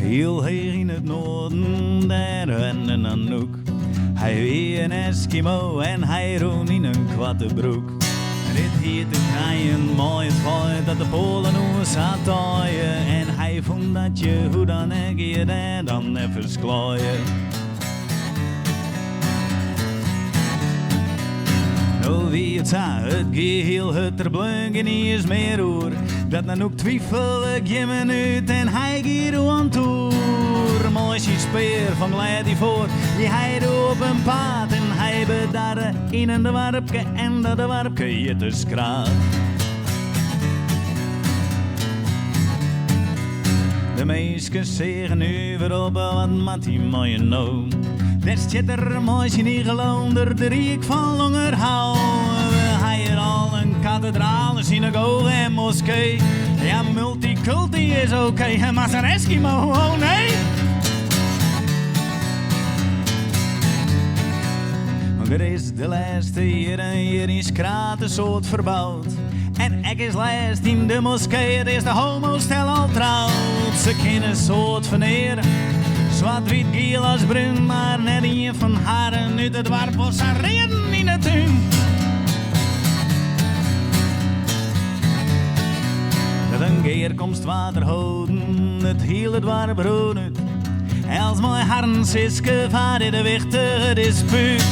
Heel heer in het noorden, daar en een anouk. Hij weer een Eskimo en hij roon in een kwatte broek. Dit hier te krijgen, mooi het feit dat de Polen ons had taaien. En hij vond dat je hoe dan ik je daar dan even sklaaien. Nou wie het zei, het geheel het er blank niet is meer hoor. Dat dan ook twijfel ik je minuut en hij gaat aan toer. Mooi speer van Glady voor, die hij op een paard. En hij bedarde in een warpke en dat warpke je te skraat. De meesten zeggen nu weer op wat mat die mooie nou. Daar zit er mooi in gelonder, de riek van Longerhouw. We hebben al een kathedraal, een synagoge en moskee. Ja, multiculti is oké, maar zijn Eskimo, oh nee. Maar er is de laatste hier is kraat een soort verbouwd. En ik is laatst in de moskee, het is de homostel al trouwd. Ze kennen soort veneren. Zwart-wit, geel als bruin, maar net een van haren uit het warp was aan reden in het tuin. Dat een keer komst water houden, het heel het warp rood uit. Als mooi harren siske vaart in de wichtige dispuut.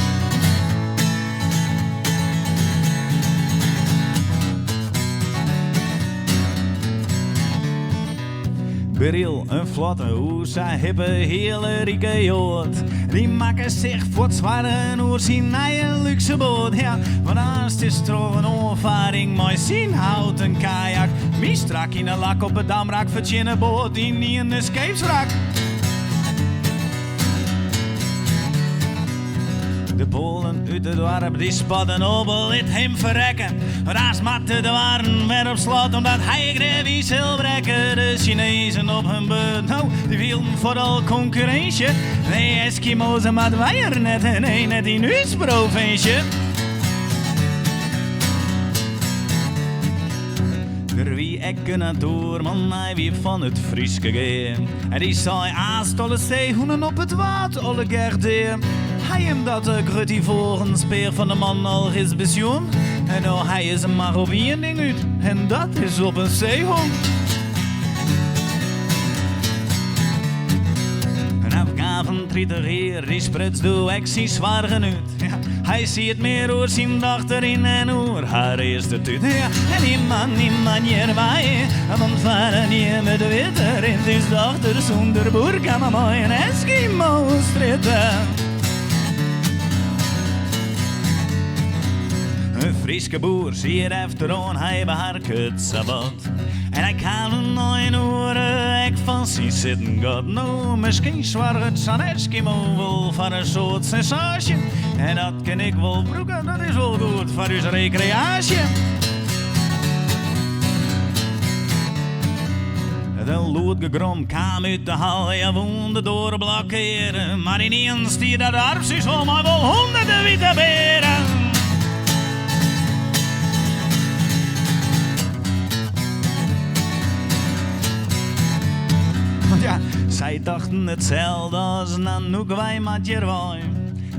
Beril, een vlotte hoe zij hebben hele rieke jood. Die maken zich voor het zware oer zien naar een luxe boot. Ja, want als is toch een ervaring, mooi zien houdt een kajak. Wie strak in een lak op het damrak, vertje een boot die niet in de scheepswrak. De Polen uit het dorp die spatten op, liet hem verrekken. Raas matte de waren weer op slot, omdat hij greep iets wil brekken. De Chinezen op hun beurt, nou, die vielen vooral concurrentie. De Eskimo's maat wij er net en net in ons provincje. Er wie ik een toerman, hij wie van het Frieske geem. En die zei aanstolle zeehoenen op het water, alle gerde. Hij hem dat gruttie voor een speer van de man al is pensioen. En nou hij is een maar op één ding uit. En dat is op een zeehond. Een afgave trieter hier, die sprits doe ik zie zwaar genuut. Ja, hij ziet meer oor zien achterin en oor haar eerste tuut. Ja, en die man hierbij, want varen hier met de witter in die dochter zonder boer kan maar mooi een Eskimo stritten. Een Frieske boer zie je efteron, hij beharkt het sabbat. En hij kan een nooit horen, ik van zie zitten god. Nou, misschien zwaar het zijn Eskimo wel van een soort sensage. En dat kan ik wel broeken, dat is wel goed voor uw recreatie. De loodgegrom kwam uit de hal, je woonde door de blokkeren. Maar ineens die dat arps is om maar wel honderden witte beren. Ja, zij dachten hetzelfde als Nanoek wij met Jerwai.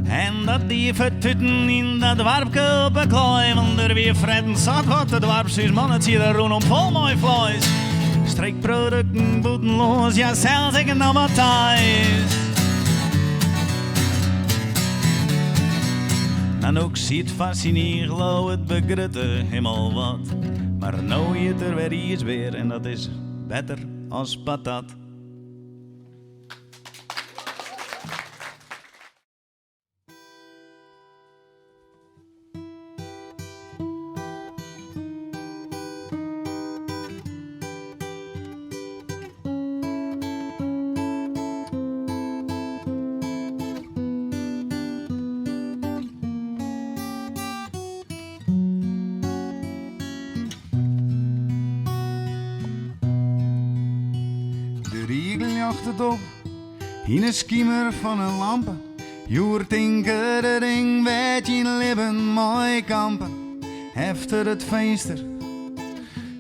En dat die vertutten in dat warpke op een klooi. Want er weer fretten zat wat het warpshuis man, het zie er roen om vol mooi vlees. Streekproducten boetenloos, ja zelfs ik nog wat thuis. Nanoek ziet fascinerend, het begrutte helemaal wat. Maar nou je er weer iets weer en dat is beter als patat. Op in een skimmer van een lampen. Joer tinker de ding, weet je leven mooi kampen. Hefter het venster,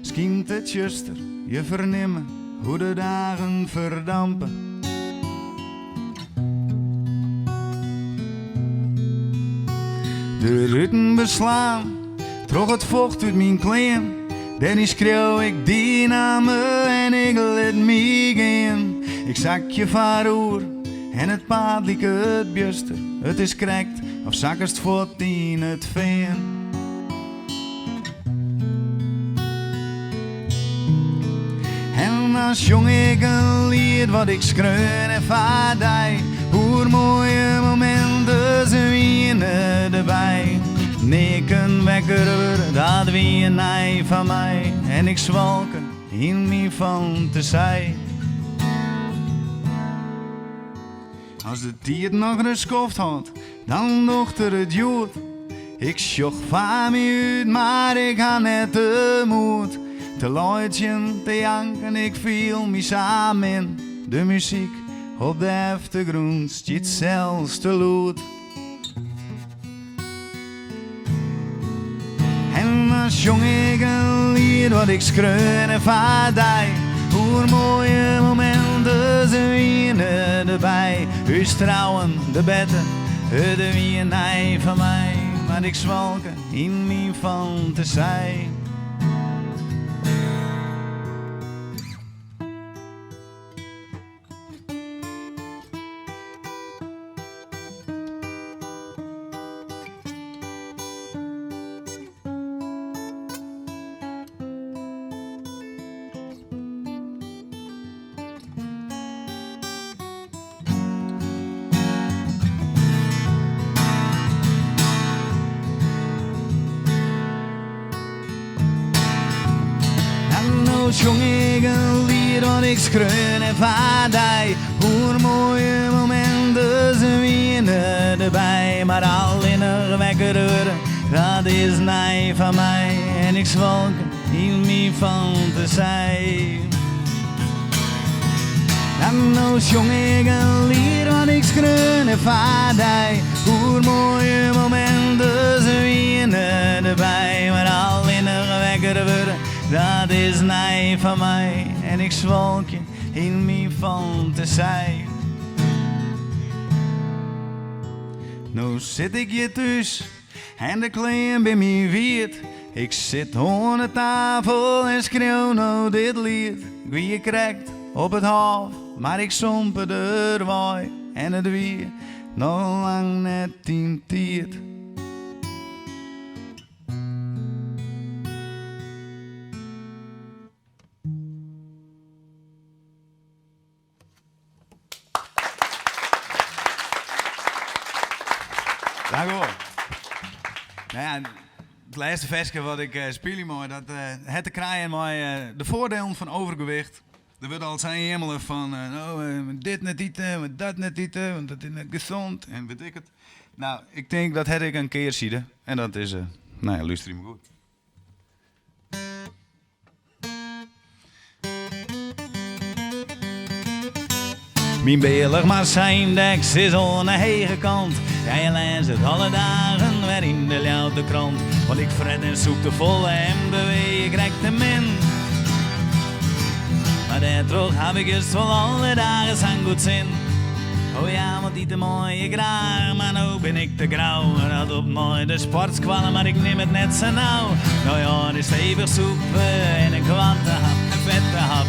schient het juster, je vernemen hoe de dagen verdampen. De ruiten beslaan, trok het vocht uit mijn kleen. Dan schreeuw ik die naar me en ik let me gaan. Ik zak je varoer en het paard liek het bjuster. Het is krekt of zakkest voort in het veen. En als jong ik een lied wat ik schreun en vaardij. Hoe mooie momenten ze winnen erbij. Neken wekker, dat wie een ei van mij. En ik zwalken in mijn fantasie. Als de tiert nog geskoft had, dan dochter het jood. Ik sjoch van me uit, maar ik had net de moed. Te luidjen, te janken, ik viel me samen in. De muziek op de achtergrond stiet zelfs te luid. En als jong ik een lied wat ik schreun en vaardij. Hoe mooie momenten ze winnen erbij. U trouwen, de betten, de wie een ei van mij. Maar ik zwalken in mijn fantasie. Jong ik een lied wat ik schreun en vaardij. Hoe mooie momenten ze winnen erbij. Maar al in een wekker uren, dat is nij van mij. En ik zwalken in mijn fantasie. En nou jong ik een lied wat ik schreun en vaardij. Hoe mooie momenten ze winnen erbij. Maar al in een wekker uren, dat is nij van mij en ik zwalk je in mijn fantasie. Nou zit ik hier thuis en de klein bij mij wiet. Ik zit aan de tafel en schreeuw nou dit lied. Wie je krijgt op het hoofd, maar ik sompe de waai. En het weer nog lang net in tijd. Dank u wel. Nou ja, het laatste versje wat ik speel mooi, dat het te krijgen met de voordelen van overgewicht. Er wordt al zijn helemaal van, dit net eten, dat net eten, want dat is net gezond en weet ik het. Nou, ik denk dat ik een keer zie en dat is, nou ja, luister je me goed. Mijn beelig maar zijn deks is aan de hege kant. Jij leest het alle dagen weer in de louter krant. Want ik fret en zoek de volle en beweeg, ik rek de min. Maar daardoor heb ik juist wel alle dagen zijn goed zin. Oh ja, want die te mooi graag, maar nou ben ik te grauw. En dat op mooi de sportskwallen, maar ik neem het net zo nauw. Nou ja, de stevig soep en een kwantenhap, een vette hap.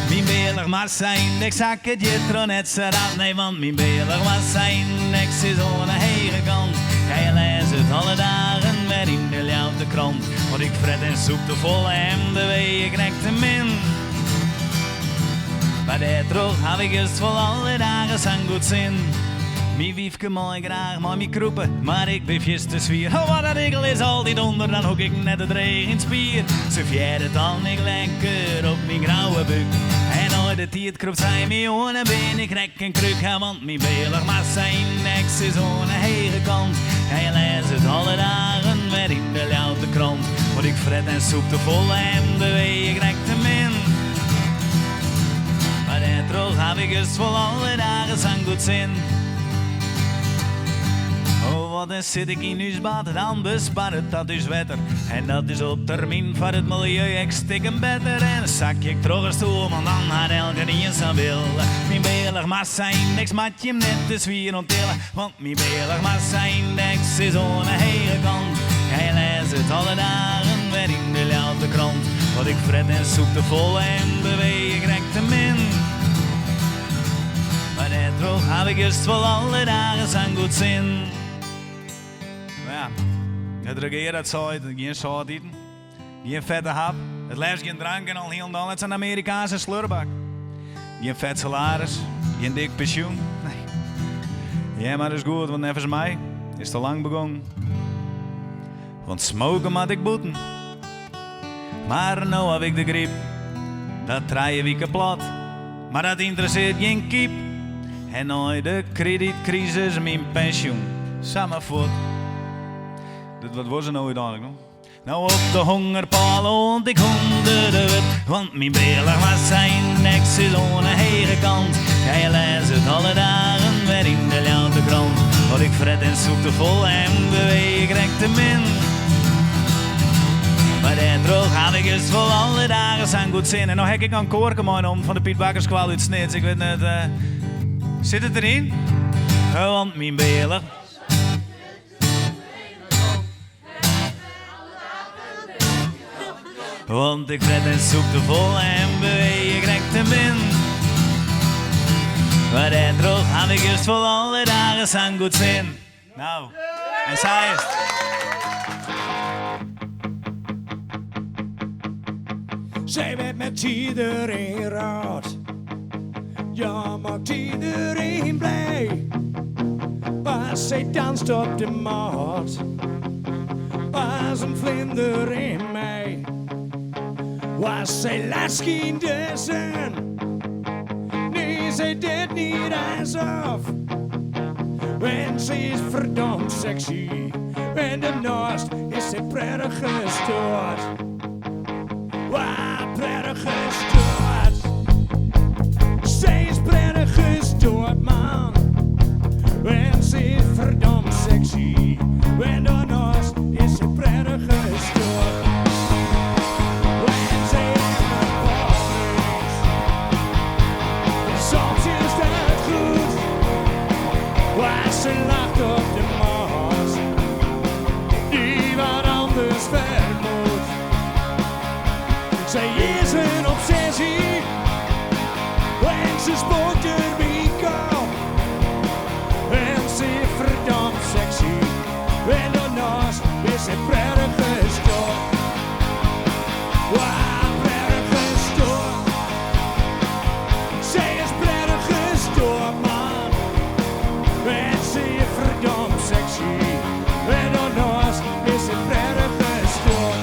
Mijn beelig maar zijn, ik zak het je net zo rap. Nee, want mijn beelig maar zijn, ik zit aan de hege kant. Jij leest het alle dagen weer in de louter krant. Want ik fret en zoek de volle en de wee, ik rek te min. Maar daardoor heb ik juist voor alle dagen zijn goed zin. Mijn wiefke mooi graag, maar mijn kroepen, maar ik ben vast te zwier. Oh, wat een regel is altijd onder, dan hoek ik net het regen spier. Ze viert het dan ik lekker op mijn grauwe buik. En ooit de tijd kropt zij me aan en ben ik rek en kruk. Want mijn beelig maar zijn niks is aan de hege kant. Hij leest het alle dagen weer in de louter krant. Want ik fret en zoek de volle en de wee, ik rek te min. Maar daardoor heb ik juist voor alle dagen zijn goed zin. Oh, wat dan zit ik in uw bad, dan bespaart dat is wetter. En dat is op termijn voor het milieu, ik stik hem beter. En zak ik terug eens toe, want dan had elke die eens aan wil. Mijn belig massa-index maakt je hem net te zwier onttillen. Want mijn belig massa-index is aan de hele kant. Hij leest het alle dagen weer in de laute krant. Wat ik fret en zoek te vol en beweeg, ik rek te min. Maar net droog heb ik juist wel alle dagen zijn goed zin. Ja, het regeert dat zout, geen zout eten, geen vette hap. Het liefst geen drank en al heel dan, het is een Amerikaanse slurrbak. Geen vet salaris, geen dik pensioen. Nee. Ja, maar dat is goed, want nevens mij is te lang begonnen. Want smoken moet ik boeten. Maar nou heb ik de griep, dat draaien we kapot. Maar dat interesseert geen kiep. En nooit de kredietcrisis, mijn pensioen, samen voort. Wat was er nou uiteindelijk nog? Nou op de hongerpaal ont ik honderden wit. Want mijn belig was zijn nek is aan de hele kant. Jij leest het alle dagen weer in de laute krant. Wat ik fret en zoek te vol en beweeg rek te min. Maar dat droog had ik juist voor alle dagen zijn goed zin. En nou heb ik een koorkeman om van de Piet Bakkerskwal uit Snits. Ik weet net, zit het erin? Want mijn belig. Want ik red en zoek te vol en beweeg, ik rek te min. Maar dat droog had ik juist voor alle dagen zijn goed zin. Nou, en zij is zij werd met iedereen raad. Ja, maakt iedereen blij. Maar zij danst op de mat. Was een vlinder in mij. Was zij lasking de zon? Nee, zij deed niet alsof. En ze is verdomd sexy. En daarnaast is zij prettig gestoord. Wauw, prettig gestoord. Zij is prettig gestoord, man. En ze is verdomd sexy. En daarnaast is zij prettig gestoord. Ze lacht op de maas, die wat anders vermoedt. Zij is een obsessie, en ze spookt er wie kan. En ze is verdomd sexy, en daarnaast is ze prettig gestoord. Wow, prettig gestoord. Zij is prettig gestoord, man. En ze is verdomd sexy. En daarnaast is ze prettig gestoord.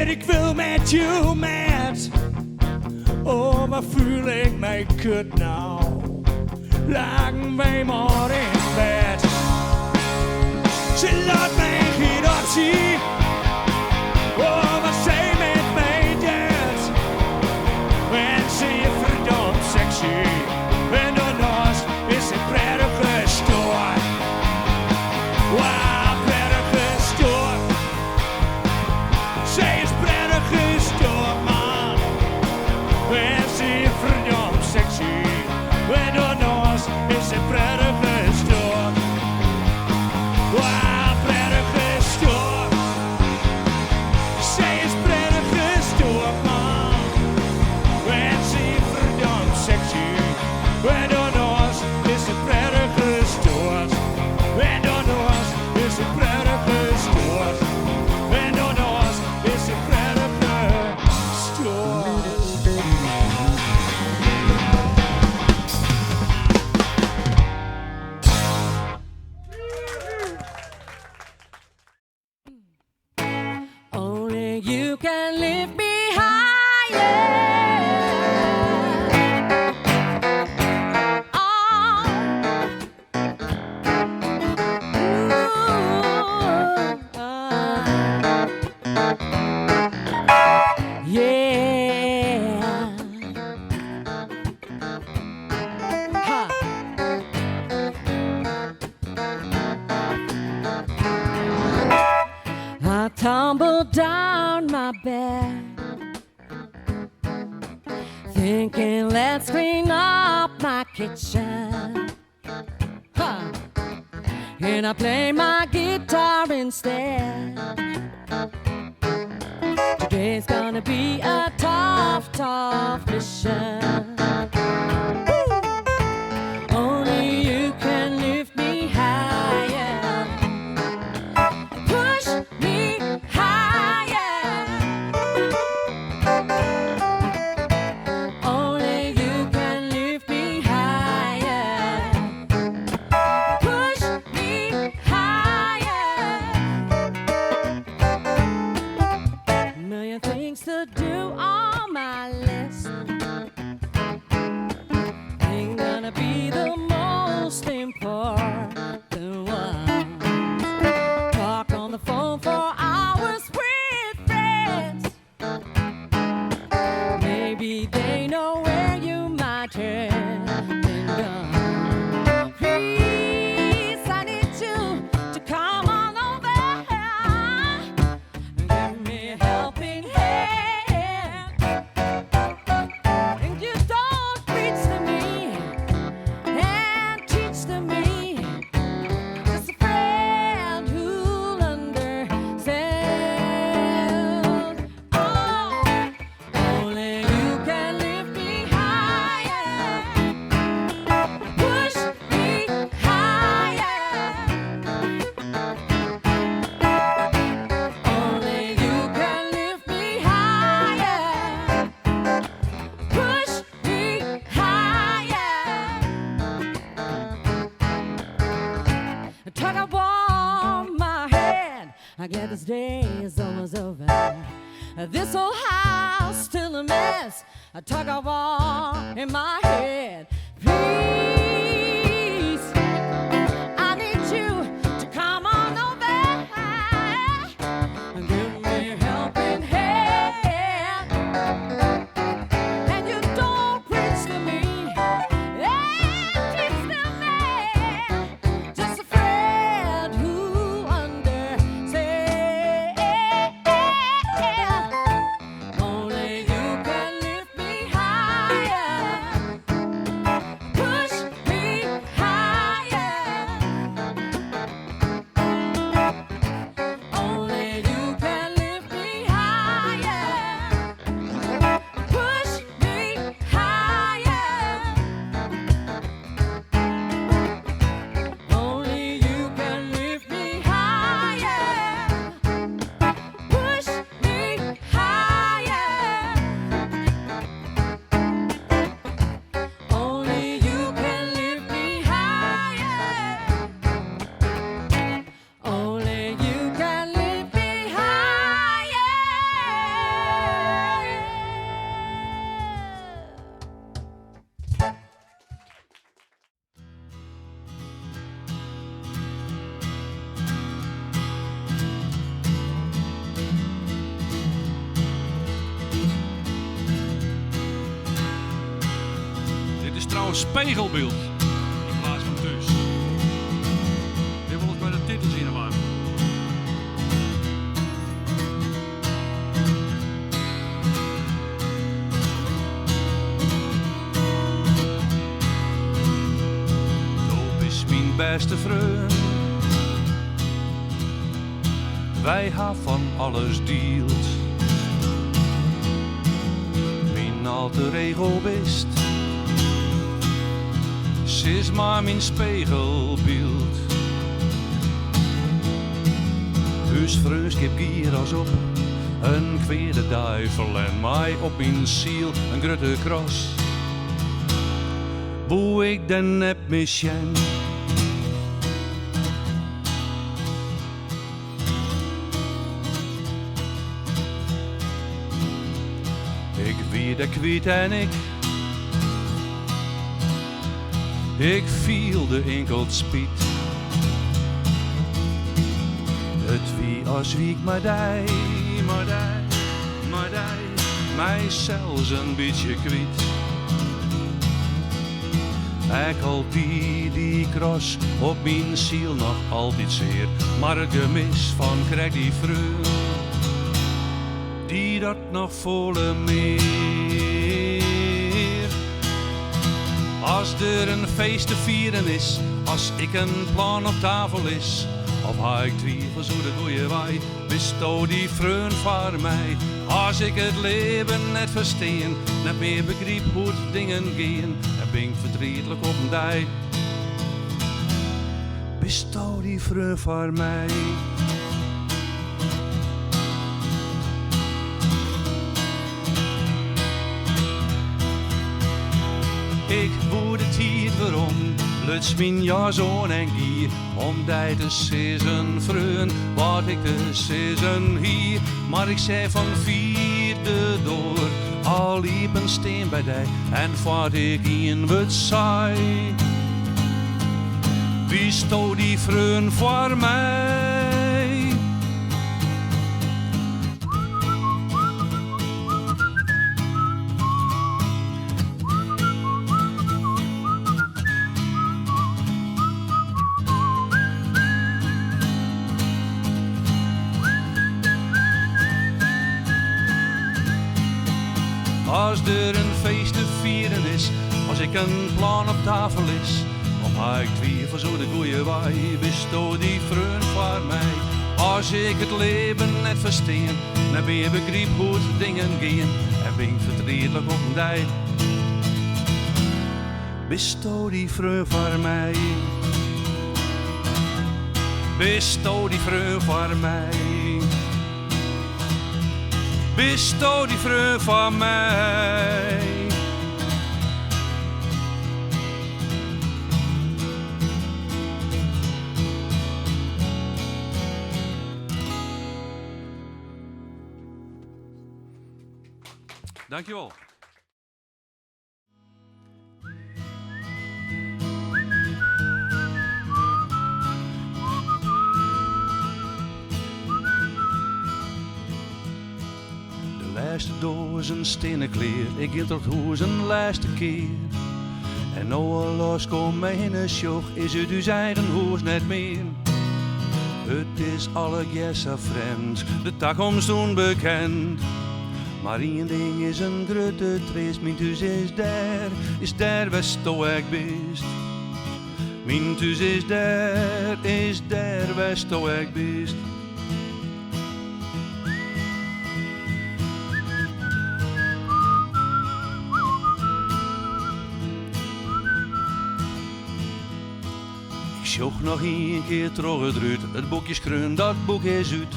Ik wil met je met. Oh, wat voel ik mij kut nou. Lagen wij maar in bed. Ze laat mij geen optie. Oh, wat zij met mij deed. En ze is verdomd sexy. En daarnaast is ze prettig gestoord. Wow, prettig gestoord. Zij is prettig gestoord, man. En ze is verdomd sexy. En daarnaast is ze prettig gestoord. Wow, prettig can lift me higher. Tumble down my bed, thinking let's clean up my kitchen. And I play my guitar instead. Today's gonna be a tough, tough mission. Only you can lift me higher, push me higher. Only you can lift me higher, push me higher. A million things to do on my list. Ain't gonna be the most important one. Talk on the phone for hours with friends. Maybe they know where you might have been gone. Please, I need you to come on over and give me a helping hand. And you don't preach to me and teach to me, just a friend who'll understand. Oh, only you can lift me higher, push me higher. Only you can lift me higher, push me higher. Tug of war my head, I guess this day is almost over. This old house still a mess. A tug of war in my head. Please, I need you to come on over and give me a helping hand. And you don't preach to me and teach to me, just a friend who understands. Only you can lift me higher, push me higher. Only you can lift me higher, push me higher. Only you can lift me higher, push me higher. Only you can lift me higher. Only you can lift me higher. Dit is trouwens spiegelbeeld in plaats van thuis. Dit wil eens bij de titel zien maar. Loop is mijn beste vriend. Wij gaan van alles deelt. Mijn alter ego best. Ze is maar mijn spiegelbeeld. Dus vreus ik heb gier als op. Een kwade duivel en mij op mijn ziel een grote kros. Hoe ik dan heb misjen. dat kwiet en ik viel de enkelt spiet. Het wie als wie ik maar die, mij zelfs een beetje kwiet. Ik al die kras op mijn ziel nog altijd zeer, maar het gemis van krijg die vreugd, die dat nog volle meer. Als er een feest te vieren is, als ik een plan op tafel is, of ha ik twijfel zo de goeie waai, besto die vreugd voor mij. Als ik het leven net versteen, net meer begreep hoe het dingen gaan, dan ben ik verdrietelijk op een dij. Besto die vreugd voor mij. Ik woede het hier waarom, luts mijn ja zo'n en gier, omdat de season vreun, wat ik de season hier, maar ik zei van vierde door, al liep een steen bij die, en wat ik in wat zei, wie sto die vreun voor mij? Als er een feest te vieren is, als ik een plan op tafel is, of ha ik twijfel zo de goeie waai, besto die vreugd voor mij. Als ik het leven net versteen, dan ben je begreep hoe het dingen gaan, en ben ik verdrietelijk op een dij. Besto die vreugd voor mij. Besto die vreugd voor mij. Besto die vreugd van mij. Dankjewel. Laatste doos een stenen kleer, ik ging tot hoes een laatste keer. En nou al los kom mij in een sjoch, is het uw eigen hoes net meer. Het is alle jessa vreemd, de toekomst onbekend. Maar één ding is een grote trees, mijn thuis is daar waar sto ik best. Mijn thuis is daar waar sto ik best. Ik zocht nog een keer terug het ruut, het boekje schreun, dat boek is uit.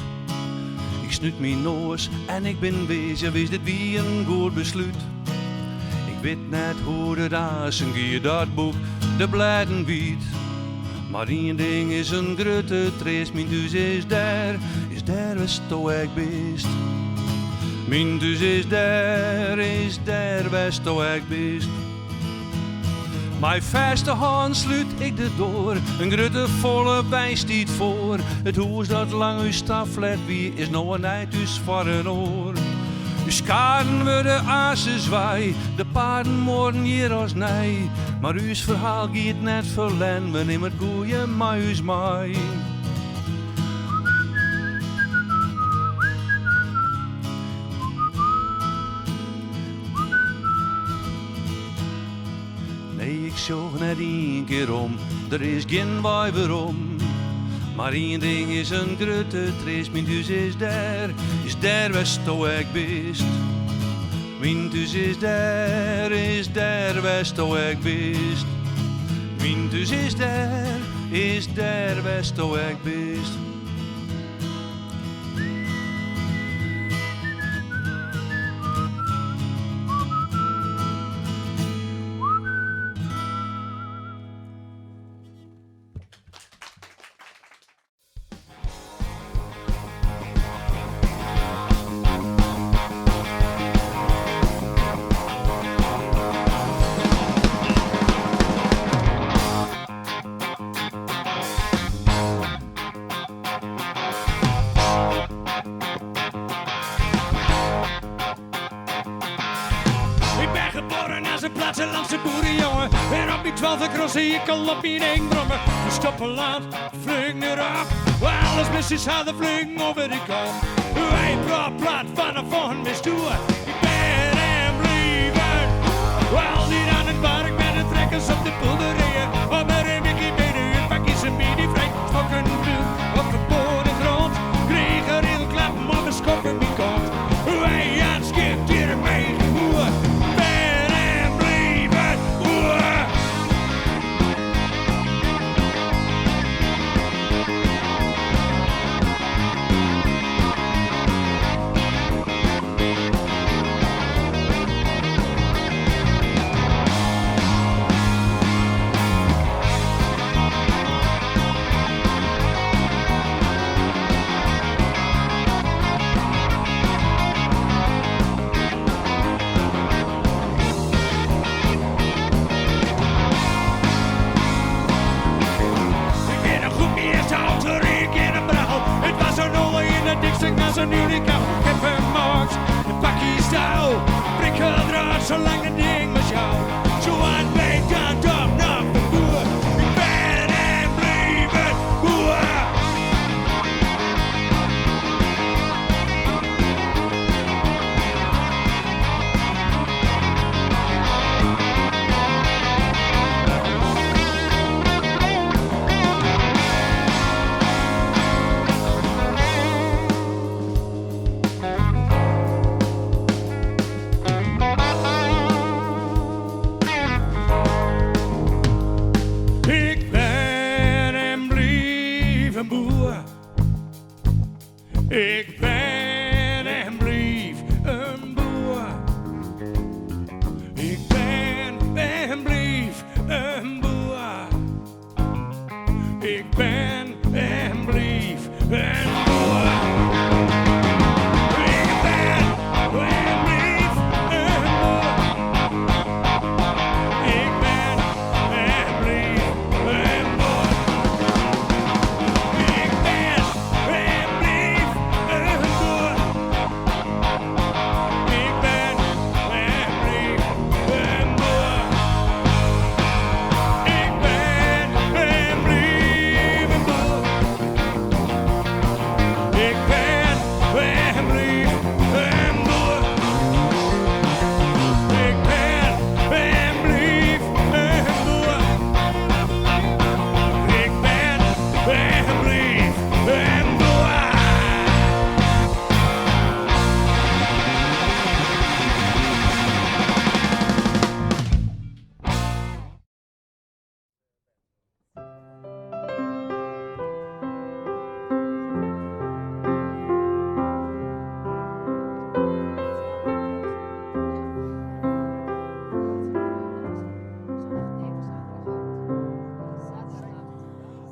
Ik snuit mijn neus en ik ben bezig, wees dit wie een goed besluit. Ik weet net hoe het azen giet, dat boek de blijden biedt. Maar één ding is een grote trees, mijn thuis is daar waar sto ik best. Mijn thuis is daar waar sto ik best. Mijn vaste hand sluit ik de door, een grote volle wijn stiet voor. Het hoes dat lang uw staf let wie is nou een eind dus voor een oor. Uw skaden worden azen zwaai, de paarden morgen hier als nee. Maar uw verhaal giet net verlen, we nemen het koeien maar uw maai. Ik zocht net één keer om, er is geen waai waarom. Maar één ding is een grote trees, mijn thuis is daar waar sto ik best. Mijn thuis is daar waar sto ik best. Mijn thuis is daar waar sto ik best. was een landse boerenjongen. En op die 12 crossen ik al op in één brommen. We stoppen laat, vliegen eraf. Alles misses hadden vliegen over de kop. Wij praat vanaf van mijn stoel. Ik ben en blijven. Wel niet aan het werk met de trekkers op de boerderijen. Op een remikje benen en pakjes en mini vrij. Stokken veel op de bodengrond. Kreeg een heel klap, maar we schoppen mijn kont. Wij aan skip hier mee gemoer. Ben en blijven. Als een unicum, ik heb hem gemaakt. De pakje stouw, prikkeldraad, zolang het ding was jou. Zo aan het beet, dan toch nog de boer. Ik ben en blijven boer. Ik ben en blijf een boer. Ik ben en blijf een boer. Ik ben en blijf een boer. Ik ben en blijf een boer. Ik ben en blijf een boer. Ik ben en blijf een boer. Ik ben en blijf een boer. Ik ben en blijf een boer. Ik ben en blijf een boer. Ik ben en blijf een boer. Ik ben en blijf een boer.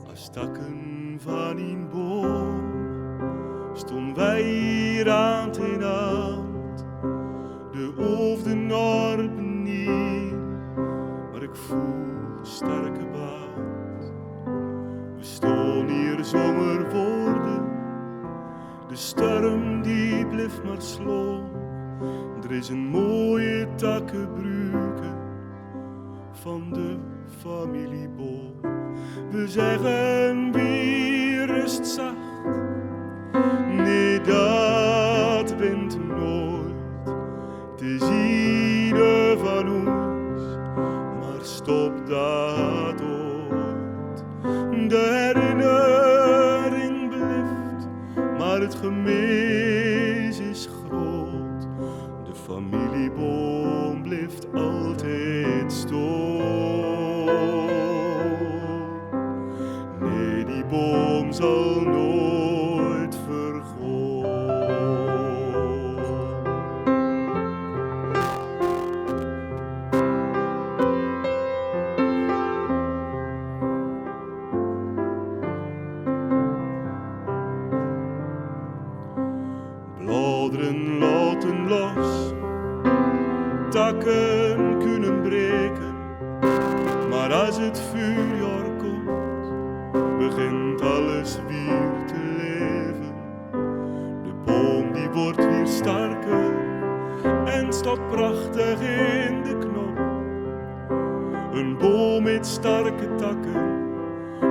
Als takken van een boom stonden wij hier aan ten hand. De hoofden naar beneden, maar ik voel een sterke band. We staan hier zomer worden, de storm die blijft maar slaan. Er is een mooie takkenbruike van de familieboom. We zeggen wie rust zacht, nee dat bent nooit. Het is ieder van ons, maar stop dat ooit. De herinnering blijft, maar het gemis is groot. De familieboom blijft altijd staan. Nee, die boom zal nooit vergaan. Bladeren laten los, takken kunnen breken, maar als het vuurjaar komt, begint alles weer te leven. De boom die wordt weer sterker en staat prachtig in de knop. wakker,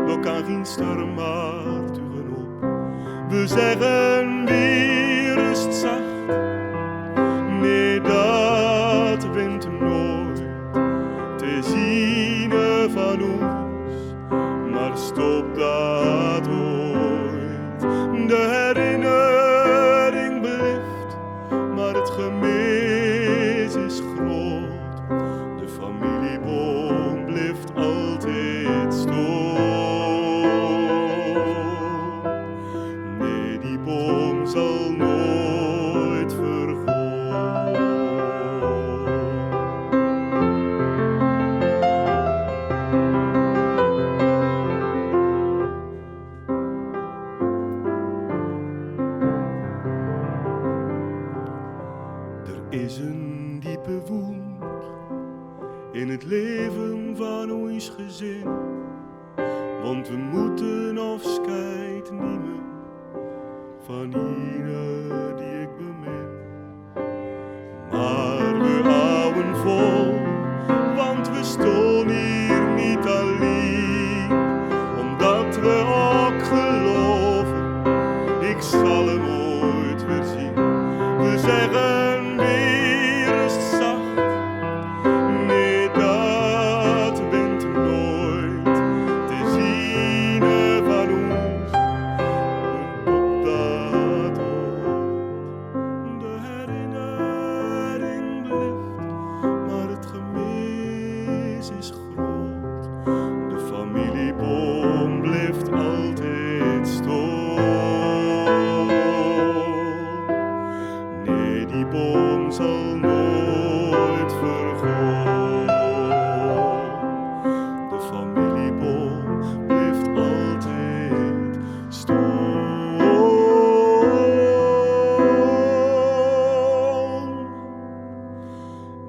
nog kan geen storm marturen op. We zeggen weer rust zacht, nee dat wint nooit te zien van ons, maar stop dat ooit. De herinnering blijft, maar het gemis is groot. De familieboom blijft altijd stoom. Nee, die boom zal nooit vergaan. Er is een diepe wound in het leven van ons gezin, want we moeten afscheid nemen van ieder die ik bemin. Maar we houden vol, want we staan hier niet alleen, omdat we ook geloven, ik zal hem ooit weer zien. We zeggen weer rust zacht, nee dat wint nooit te zien van ons, op dat ooit. De herinnering blijft, maar het gemis is groot. De familieboom blijft altijd stoom. Nee, die boom zal nooit vergaan. De familieboom blijft altijd stoom.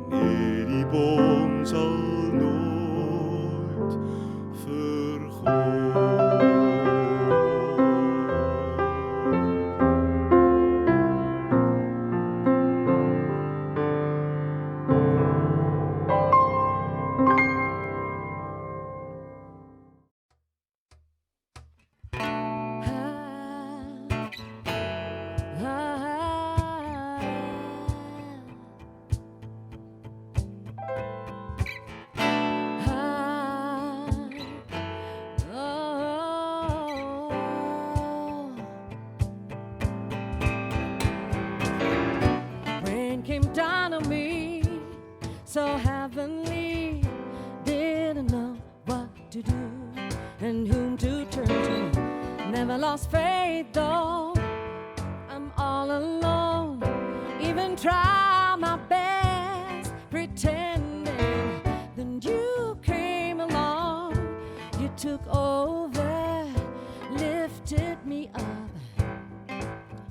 Nee, die boom zal nooit vergaan. Rain came down on me, so heavenly. Didn't know what to do and whom to turn to. Never lost faith though, I'm all alone. Even try my best pretending. Then you came along, you took over, lifted me up.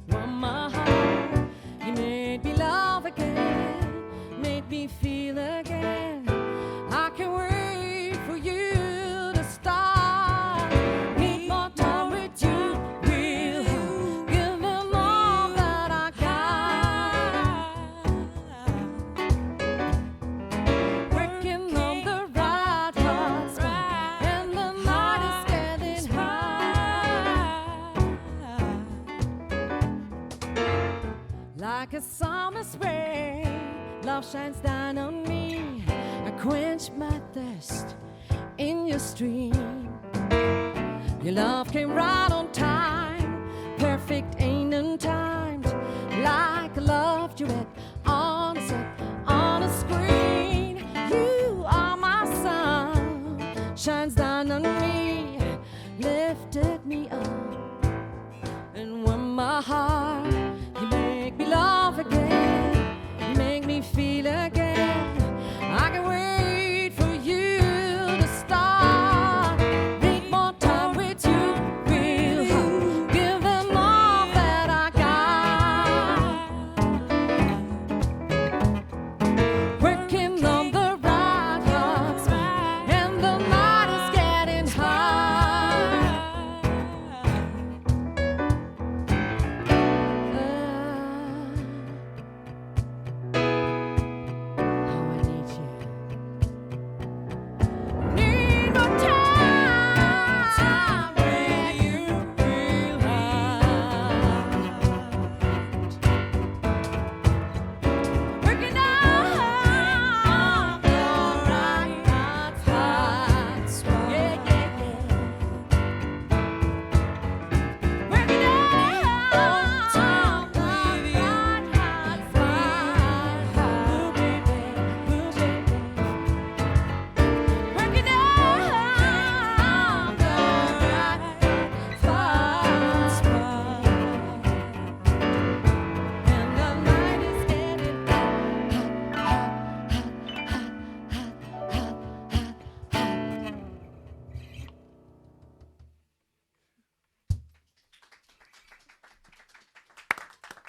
Won my heart, you made me love again, made me feel again. I can't wait for you to start. Need more time with you, will give them all that I got. Working on the right hearts, and the night is getting high. Like a summer spray, love shines down on me. I quench my thirst in your stream. Your love came right on time, perfect ain't untimed. Like a love duet on a set, on a screen. You are my sun, shines down on me, lifted me up, and won my heart. You make me love again, you make me feel again. I can wait for you to start. Need more time with you, will give them all that I got. Working on the right hearts, and the night is getting high.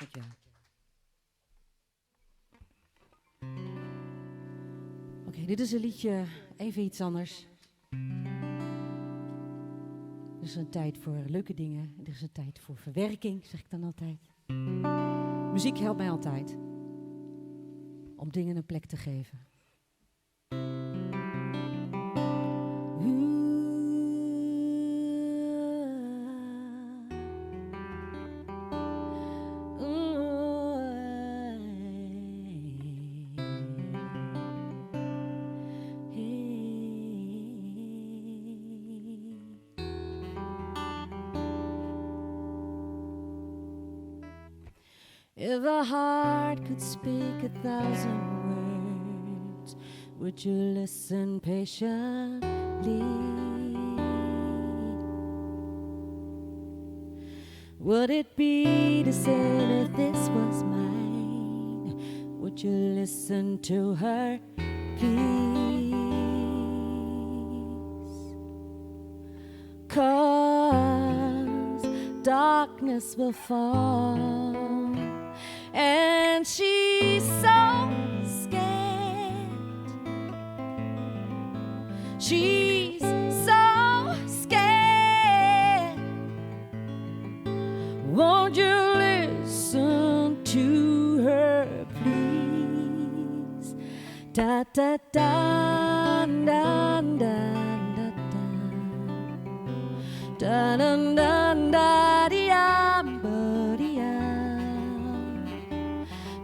Dankjewel. Oké, dit is een liedje, even iets anders. Er is een tijd voor leuke dingen. Er is een tijd voor verwerking, zeg ik dan altijd. Muziek helpt mij altijd. Om dingen een plek te geven. If a heart could speak 1,000 words, would you listen patiently? Would it be the same if this was mine? Would you listen to her, please? 'Cause darkness will fall, and she's so scared. She's so scared. Won't you listen to her, please? Da da da da da da da da da da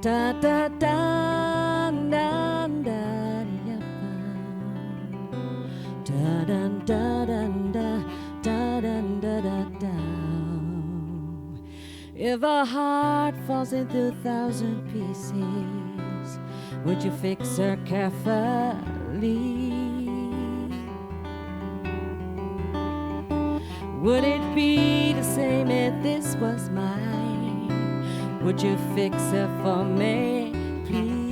da da da da da da da da da da. If a heart falls into 1,000 pieces, would you fix her carefully? Would it be the same if this was mine? Would you fix it for me, please?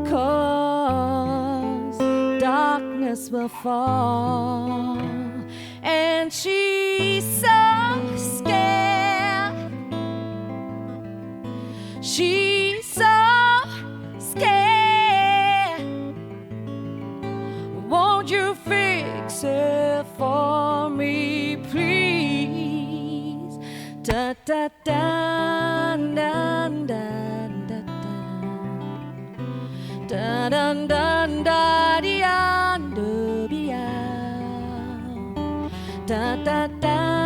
'Cause darkness will fall, and she's so scared. She's so scared. Won't you fix it for me, please? Da da da da da da da da da da da da da da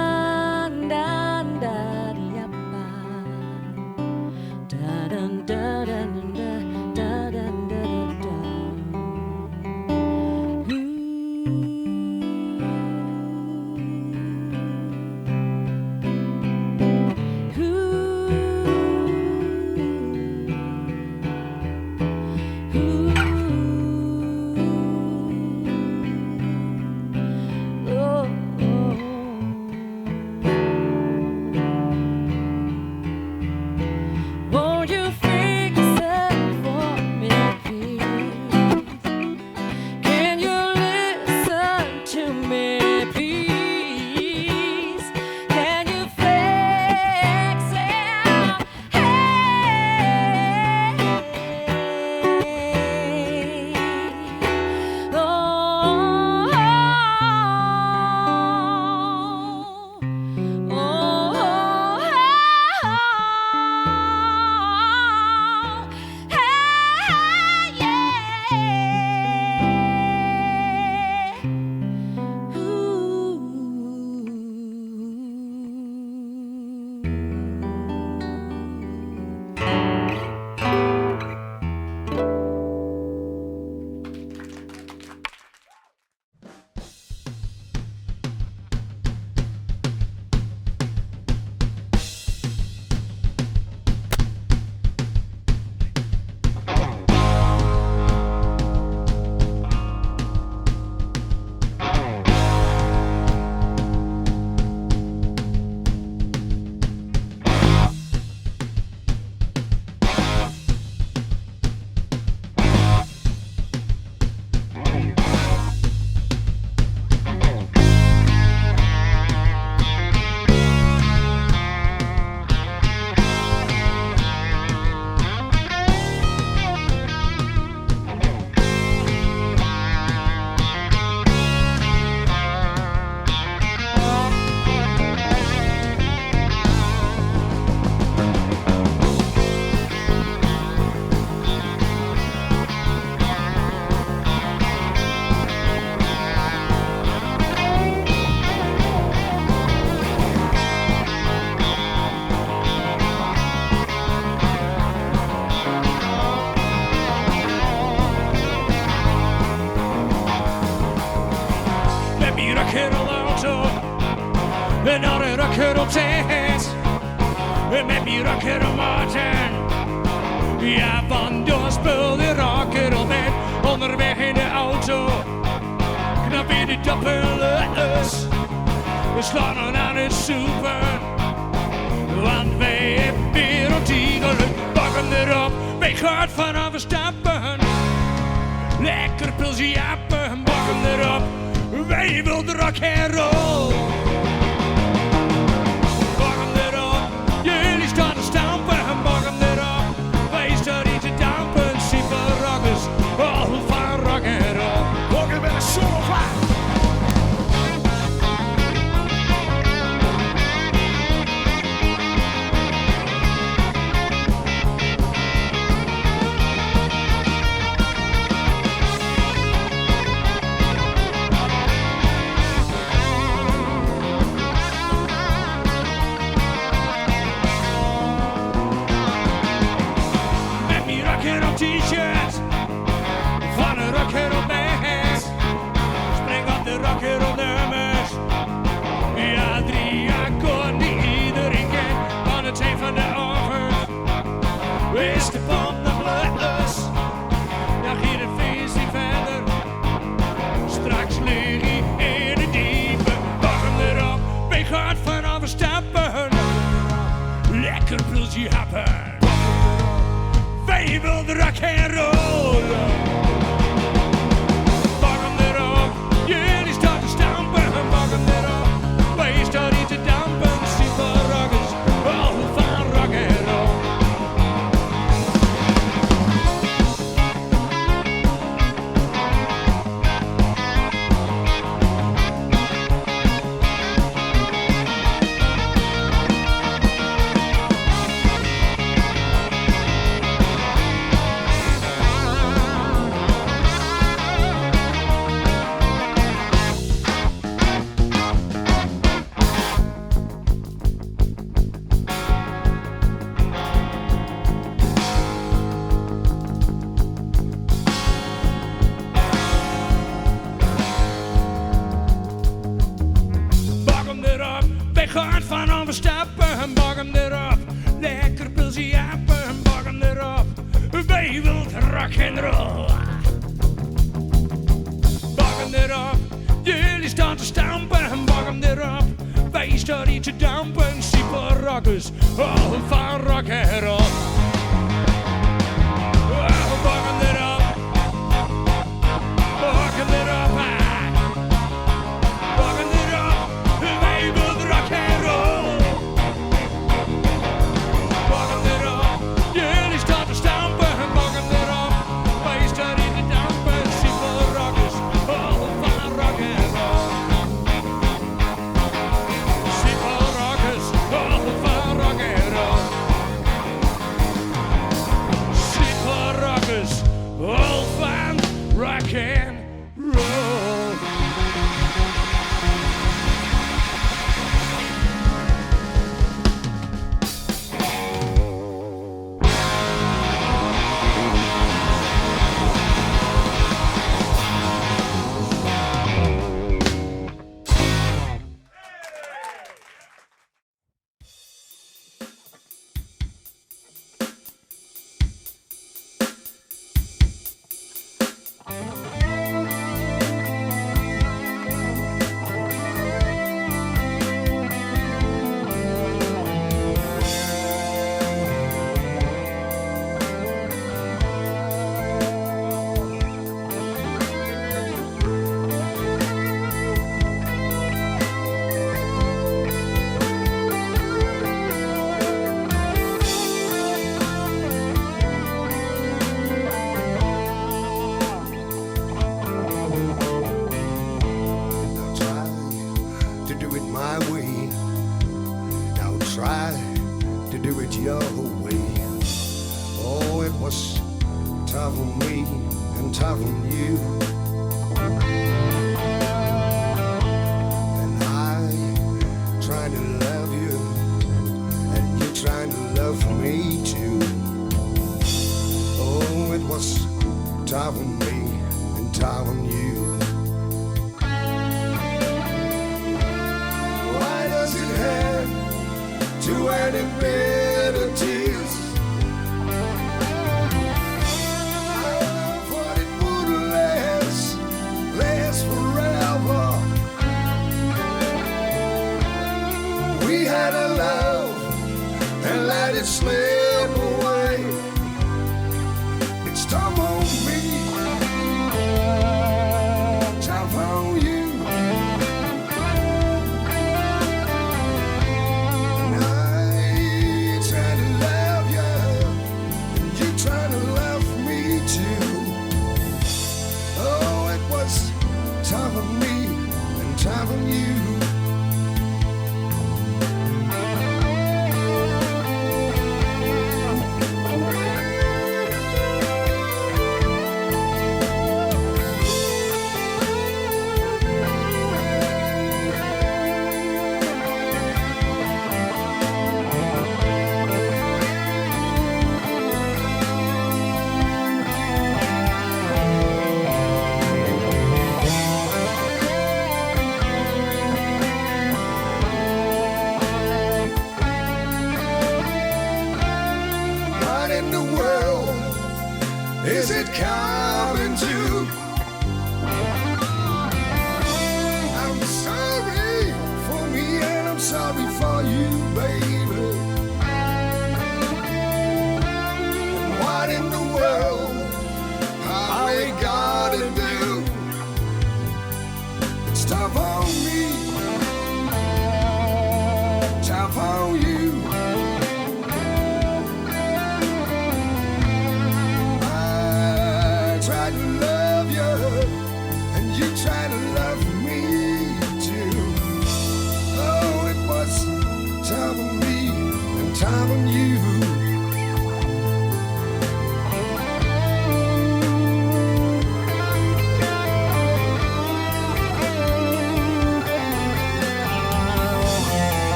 En naar een rocker op zijn head. Met mijn rocker op Martin. Ja, van daar speel de rocker op met. Onderweg in de auto. Knap in de doppelus. We slaan aan het soepen. Want wij hebben weer een tiegelen. Bakken erop, wij gaan vanaf stappen. Lekker pilsje appen, bakken erop. Wij wil de rock and roll. Bakken erop, jullie staan te stampen. Bakken erop, wij staan niet te dampen. Super rockers, all van rock and roll. Bakken met een solo fly. T-shirt van een rocker op mes. Spring op de rocker op nummers. Ja, Adri, akkoord die iedereen kent. Van het een van de offers is de pomp de plus. Ja, hier een feestje verder. Straks lig je in de diepe. Pak hem erop, wij gaan vanaf stappen. Lekker pilsje happen. Wij wil de rock and roll. Bak hem erop, jullie staan te stampen. Bak hem erop, wij staan niet te dampen. Super rockers, all van rock and roll. Gaat van overstappen, bak hem erop. Lekker pilsje appen, bak hem erop. Wij wil rock and roll. Bak hem erop, jullie staan te stampen, bak hem erop. Wij staan niet te dampen, super rockers, all van rock and roll. Bak hem erop, bak hem erop. Bak hem erop, wij wil rock and roll. Bak hem erop, jullie staan te stampen. Bak hem erop, wij staan in de dampen. Super rockers, all van rock and roll. Super rockers, all van rock and roll. Super rockers, all van rock and roll. to any bitter tears. I thought it would last forever. We had a love and let it slip away. It's time on me, time on you. And I try to love you, and you try to love me too. Oh, it was time for me and time for you. Is it coming to? I'm sorry for me and I'm sorry for you, baby. And what in the world are we gonna do? It's tough on me, tough on you. Try to love you, and you try to love me too. Oh, it was time on me and time on you.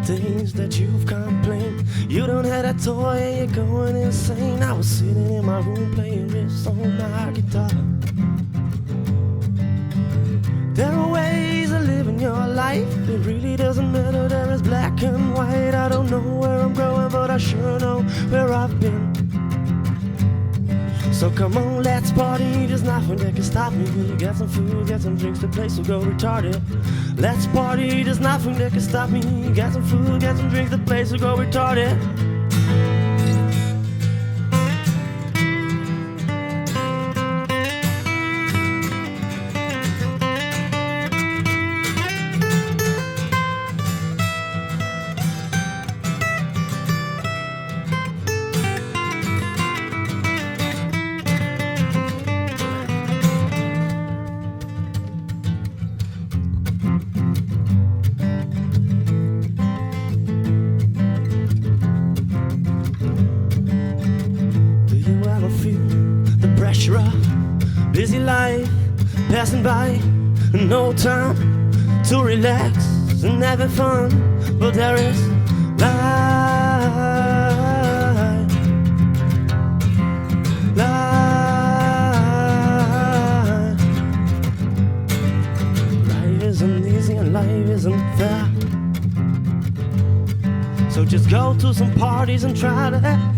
Things that you've complained, you don't have that toy and you're going insane. I was sitting in my room playing riffs on my guitar. There are ways of living your life, it really doesn't matter, there is black and white. I don't know where I'm going, but I sure know where I've been. So come on, let's party, there's nothing that can stop me. Get some food, get some drinks, the place will go retarded. Let's party, there's nothing that can stop me. Get some food, get some drinks, the place will go retarded. Busy life passing by, no time to relax and having fun, but there is life. Life isn't easy and life isn't fair. So just go to some parties and try to have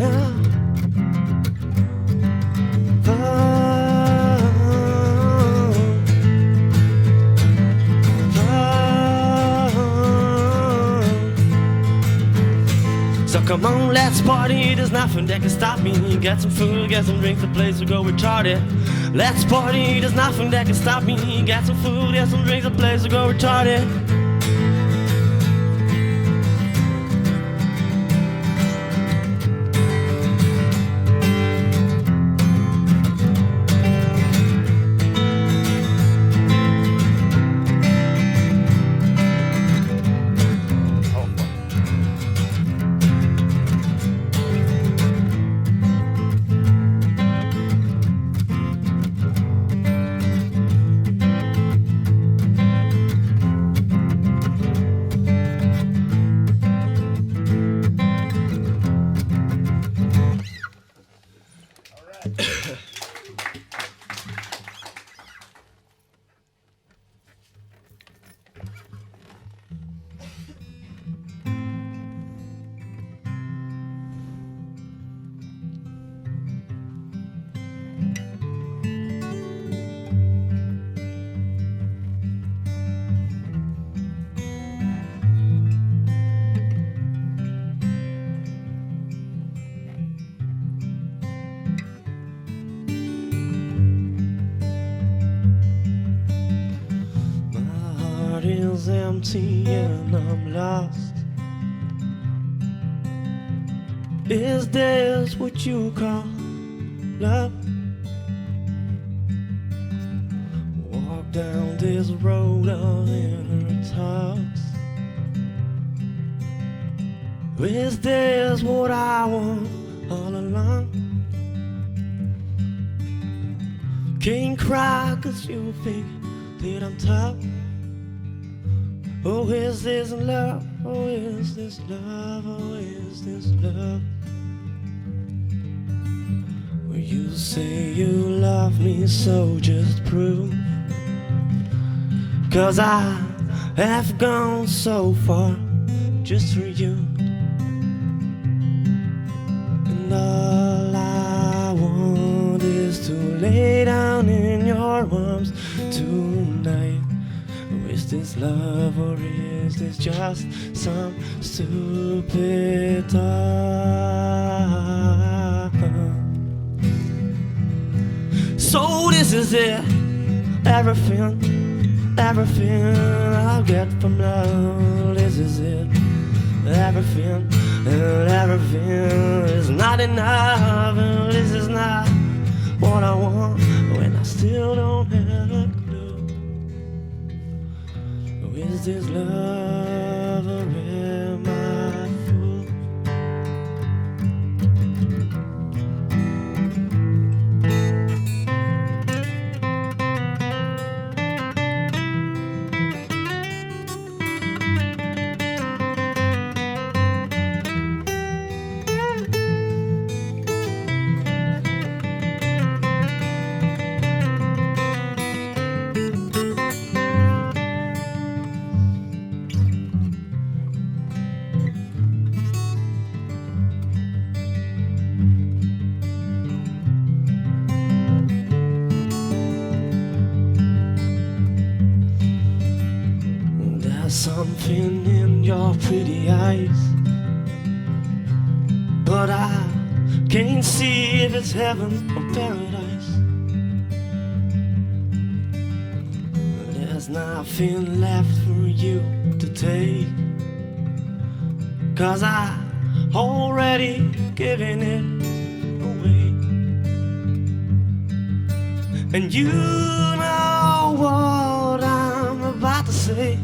come on, let's party, there's nothing that can stop me. Get some food, get some drinks, the place will go retarded. Let's party, there's nothing that can stop me. Get some food, get some drinks, the place will go retarded. Empty and I'm lost. Is this what you call love? Walk down this road of inner talks. Is this what I want all along? Can't cry 'cause you think that I'm tough. Oh, is this love? Oh, is this love? Oh, is this love? Well, you say you love me, so just prove. 'Cause I have gone so far just for you. And all I want is to lay down in your arms tonight. Is this love or is this just some stupid talk? So this is it, everything I'll get from love. This is it, everything, and everything is not enough. And this is not what I want when I still don't have a clue. Is this love or am I a fool? something in your pretty eyes, but I can't see if it's heaven or paradise. There's nothing left for you to take, 'cause I already given it away. And you know what I'm about to say,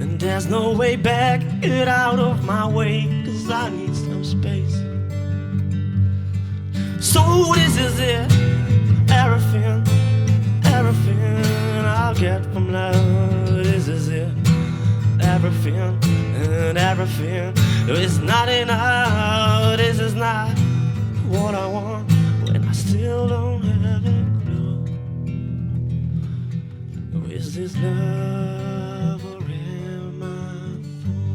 and there's no way back, get out of my way, 'cause I need some space. So this is it, everything I'll get from love. This is it, everything and everything is not enough. This is not what I want when I still don't have a clue. Is this love or am I a fool?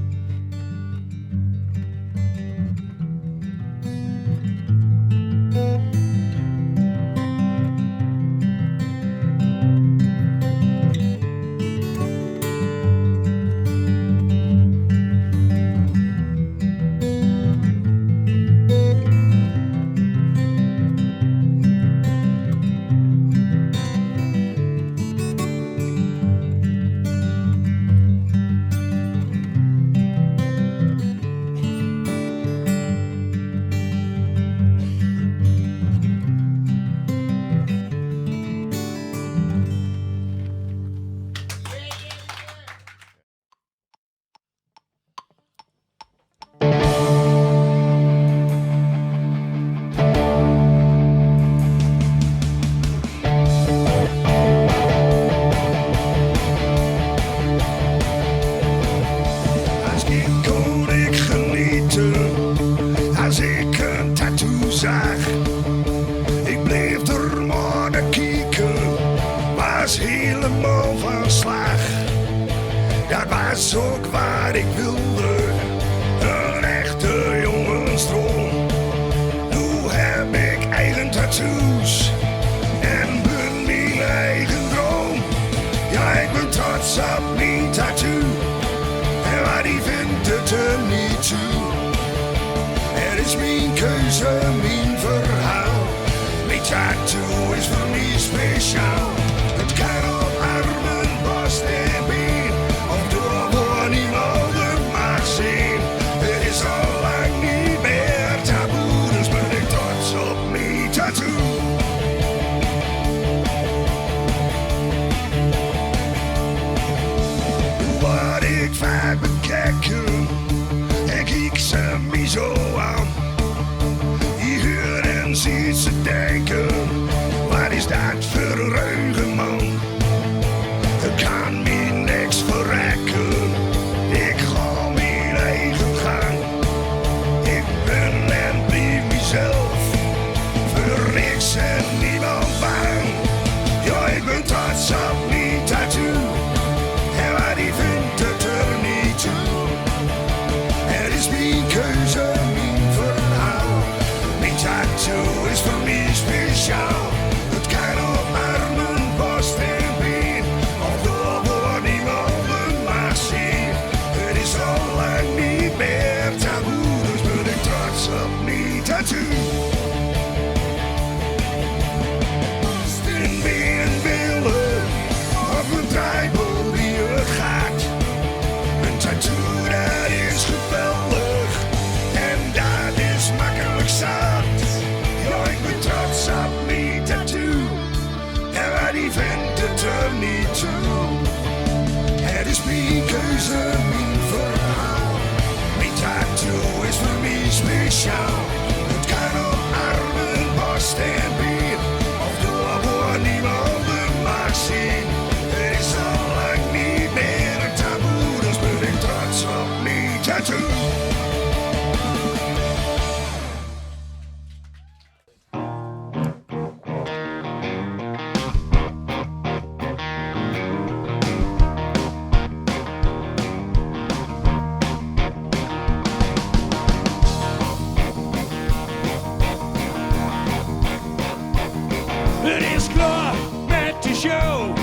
show.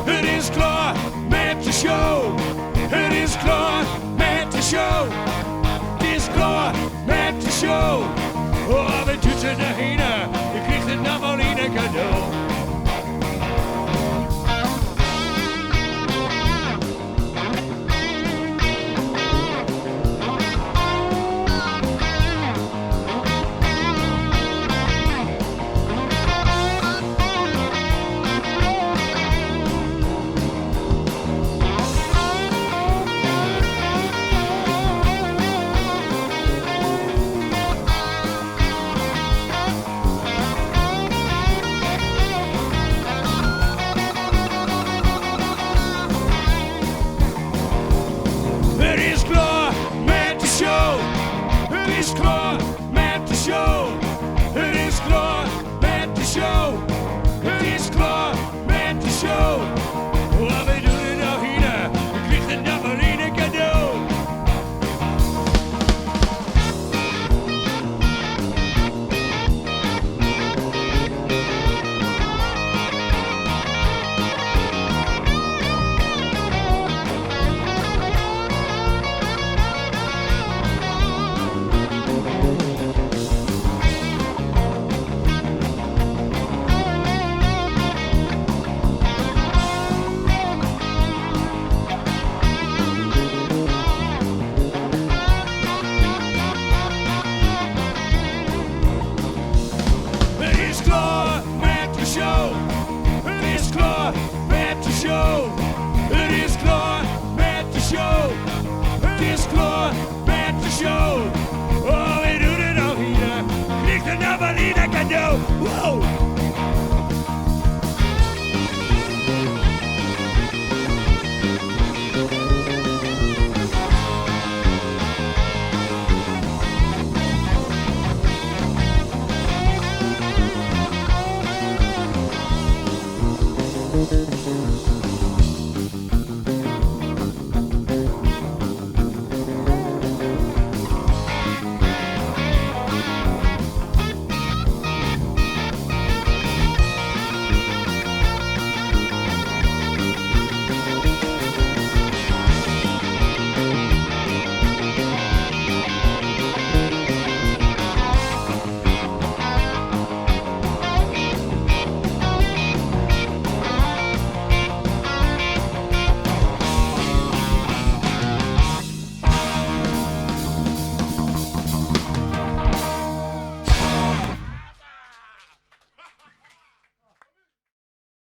Het is klaar met de show. Het is klaar met de show. Het is klaar met de show.